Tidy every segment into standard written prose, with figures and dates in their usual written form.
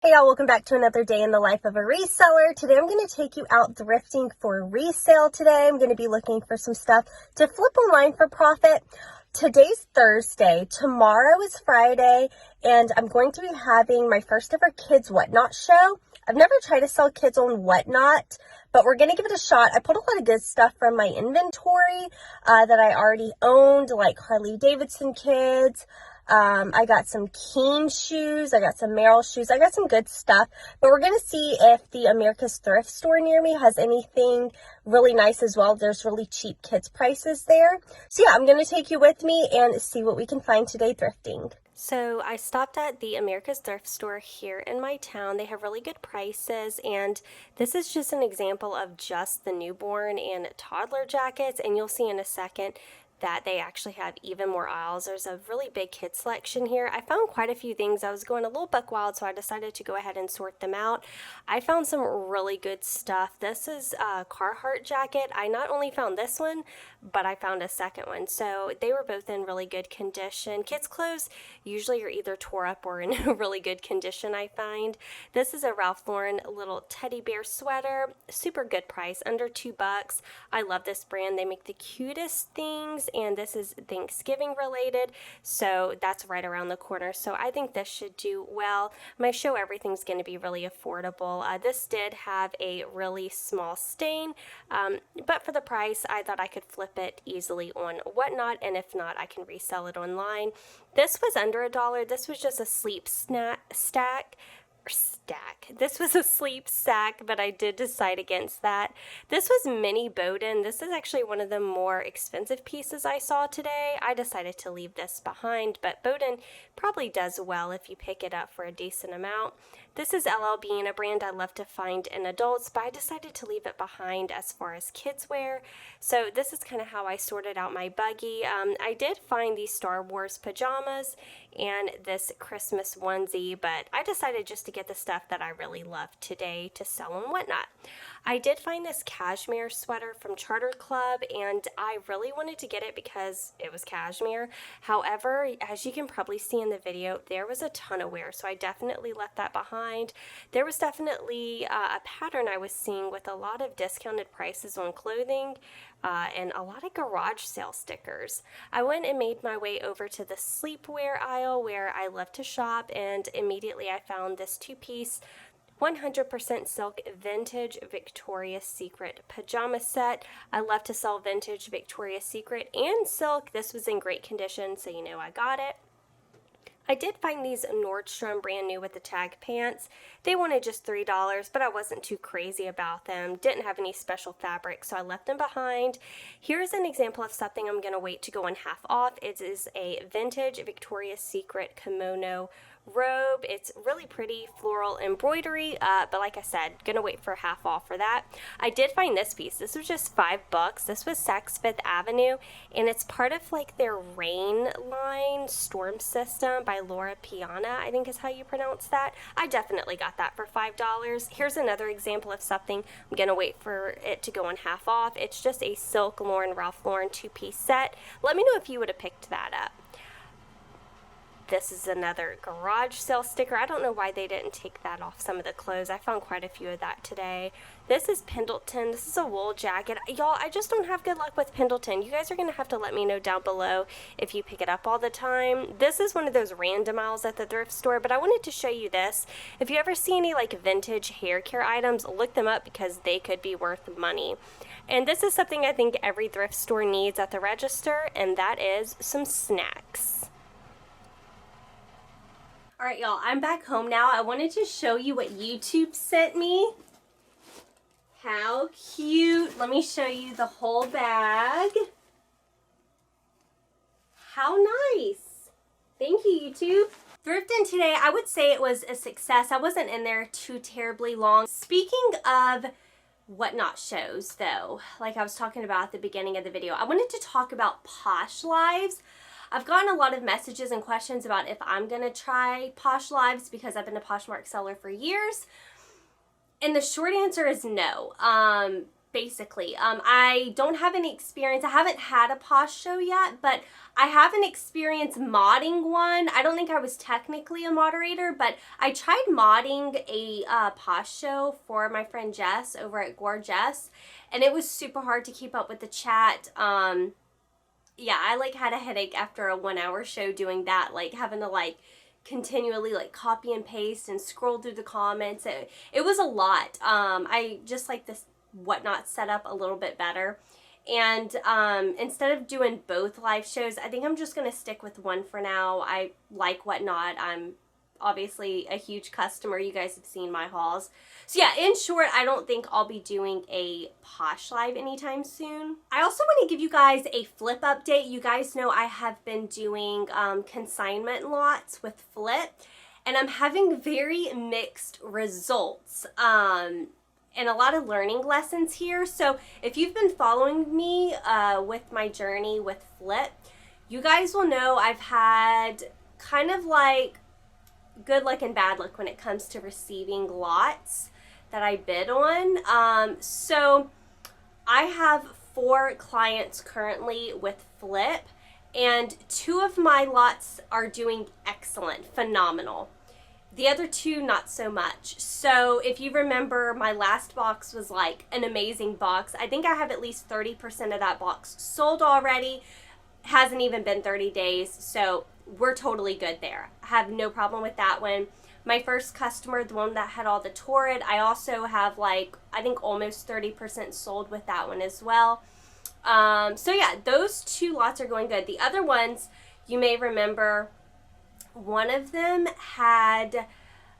Hey y'all, welcome back to another day in the life of a reseller. Today I'm going to take you out thrifting for resale today. I'm going to be looking for some stuff to flip online for profit. Today's Thursday, tomorrow is Friday, and I'm going to be having my first ever Kids Whatnot show. I've never tried to sell kids on Whatnot, but we're going to give it a shot. I pulled a lot of good stuff from my inventory that I already owned, like Harley Davidson kids. I got some Keen shoes. I got some Merrell shoes. I got some good stuff, but we're going to see if the America's Thrift store near me has anything really nice as well. There's really cheap kids prices there. So yeah, I'm going to take you with me and see what we can find today thrifting. So I stopped at the America's Thrift store here in my town. They have really good prices, and this is just an example of just the newborn and toddler jackets, and you'll see in a second that they actually have even more aisles. There's a really big kid selection here. I found quite a few things. I was going a little buck wild, so I decided to go ahead and sort them out. I found some really good stuff. This is a Carhartt jacket. I not only found this one, but I found a second one. So they were both in really good condition. Kids' clothes usually are either tore up or in really good condition, I find. This is a Ralph Lauren little teddy bear sweater. Super good price, under $2. I love this brand. They make the cutest things, and this is Thanksgiving related, so that's right around the corner. So I think this should do well. My show, everything's going to be really affordable. This did have a really small stain, but for the price, I thought I could flip it easily on Whatnot, and if not, I can resell it online. This was under $1. This was just a sleep stack. This was a sleep sack, but I did decide against that. This was mini Bowden. This is actually one of the more expensive pieces I saw today. I decided to leave this behind, but Bowden probably does well if you pick it up for a decent amount. This is LL Bean, a brand I love to find in adults, but I decided to leave it behind as far as kids wear. So this is kind of how I sorted out my buggy. I did find these Star Wars pajamas and this Christmas onesie, but I decided just to get the stuff that I really love today to sell and Whatnot. I did find this cashmere sweater from Charter Club, and I really wanted to get it because it was cashmere. However, as you can probably see in the video, there was a ton of wear, so I definitely left that behind. There was definitely a pattern I was seeing with a lot of discounted prices on clothing and a lot of garage sale stickers. I went and made my way over to the sleepwear aisle where I love to shop, and immediately I found this two-piece 100% silk vintage Victoria's Secret pajama set. I love to sell vintage Victoria's Secret and silk. This was in great condition, so you know I got it. I did find these Nordstrom brand new with the tag pants. They wanted just $3, but I wasn't too crazy about them. Didn't have any special fabric, so I left them behind. Here's an example of something I'm going to wait to go on half off. It is a vintage Victoria's Secret kimono robe. It's really pretty floral embroidery, but like I said, gonna wait for half off for that. I did find this piece. This was just $5. This was Saks Fifth Avenue, and it's part of like their Rain line storm system by Laura Piana, I think is how you pronounce that. I definitely got that for $5. Here's another example of something I'm gonna wait for it to go on half off. It's just a silk Ralph Lauren two-piece set. Let me know if you would have picked that up. This is another garage sale sticker. I don't know why they didn't take that off some of the clothes. I found quite a few of that today. This is Pendleton. This is a wool jacket. Y'all, I just don't have good luck with Pendleton. You guys are going to have to let me know down below if you pick it up all the time. This is one of those random aisles at the thrift store, but I wanted to show you this. If you ever see any like vintage hair care items, look them up because they could be worth money. And this is something I think every thrift store needs at the register, and that is some snacks. Alright y'all, I'm back home now. I wanted to show you what YouTube sent me. How cute. Let me show you the whole bag. How nice. Thank you, YouTube. Thrifting today, I would say it was a success. I wasn't in there too terribly long. Speaking of Whatnot shows though, like I was talking about at the beginning of the video, I wanted to talk about POSHLives. I've gotten a lot of messages and questions about if I'm going to try POSHLives because I've been a POSHMARK seller for years. And the short answer is no. basically. I don't have any experience. I haven't had a Posh show yet, but I have an experience modding one. I don't think I was technically a moderator, but I tried modding a Posh show for my friend Jess over at Gorgeous, and it was super hard to keep up with the chat. Yeah, I like had a headache after a 1-hour show doing that, like having to like continually like copy and paste and scroll through the comments. It was a lot. I just like this Whatnot set up a little bit better, and instead of doing both live shows, I think I'm just gonna stick with one for now. I like Whatnot. I'm obviously a huge customer. You guys have seen my hauls. So yeah, in short, I don't think I'll be doing a Posh live anytime soon. I also want to give you guys a Flyp update. You guys know I have been doing consignment lots with Flyp, and I'm having very mixed results. And a lot of learning lessons here. So if you've been following me with my journey with Flyp, you guys will know I've had kind of like good luck and bad luck when it comes to receiving lots that I bid on. So I have 4 clients currently with Flyp, and 2 of my lots are doing excellent, phenomenal. The other 2, not so much. So if you remember, my last box was like an amazing box. I think I have at least 30% of that box sold already. Hasn't even been 30 days, so we're totally good there. I have no problem with that one. My first customer, the one that had all the Torrid, I also have like, I think almost 30% sold with that one as well. So yeah, those 2 lots are going good. The other ones, you may remember, one of them had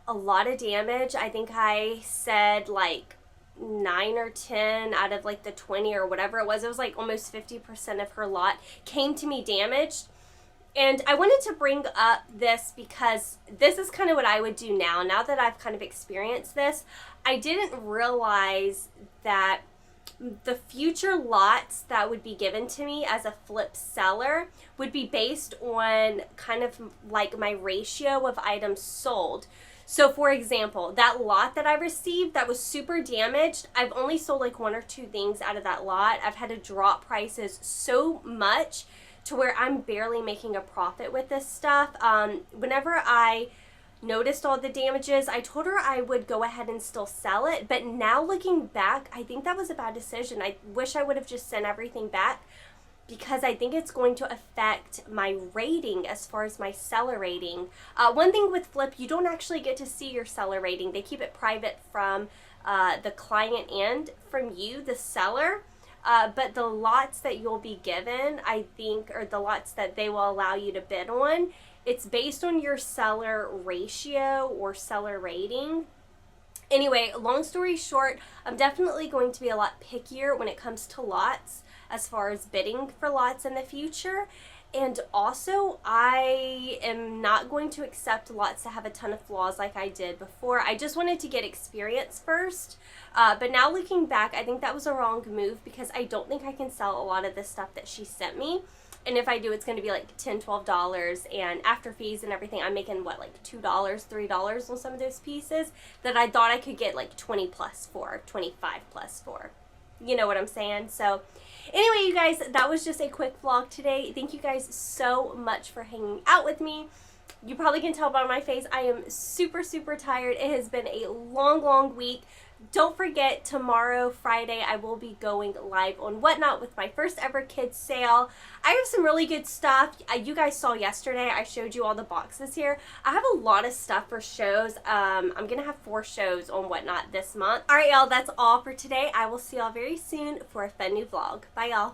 a lot of damage. I think I said like 9 or 10 out of like the 20 or whatever it was. It was like almost 50% of her lot came to me damaged. And I wanted to bring up this because this is kind of what I would do now. Now that I've kind of experienced this, I didn't realize that the future lots that would be given to me as a Flyp seller would be based on kind of like my ratio of items sold. So for example, that lot that I received that was super damaged, I've only sold like 1 or 2 things out of that lot. I've had to drop prices so much to where I'm barely making a profit with this stuff. Whenever I noticed all the damages, I told her I would go ahead and still sell it, but now looking back, I think that was a bad decision. I wish I would have just sent everything back, because I think it's going to affect my rating as far as my seller rating. One thing with Flyp, you don't actually get to see your seller rating. They keep it private from the client and from you, the seller. But the lots that you'll be given, I think, or the lots that they will allow you to bid on, it's based on your seller ratio or seller rating. Anyway, long story short, I'm definitely going to be a lot pickier when it comes to lots as far as bidding for lots in the future. And also, I am not going to accept lots that have a ton of flaws like I did before. I just wanted to get experience first. But now looking back, I think that was a wrong move, because I don't think I can sell a lot of the stuff that she sent me. And if I do, it's going to be like $10, $12, and after fees and everything, I'm making what, like $2, $3 on some of those pieces that I thought I could get like 20 plus for, 25 plus for. You know what I'm saying? So anyway, you guys, that was just a quick vlog today. Thank you guys so much for hanging out with me. You probably can tell by my face, I am super, super tired. It has been a long, long week. Don't forget, tomorrow, Friday, I will be going live on Whatnot with my first ever kids sale. I have some really good stuff. You guys saw yesterday, I showed you all the boxes here. I have a lot of stuff for shows. I'm going to have 4 shows on Whatnot this month. All right, y'all, that's all for today. I will see y'all very soon for a fun new vlog. Bye, y'all.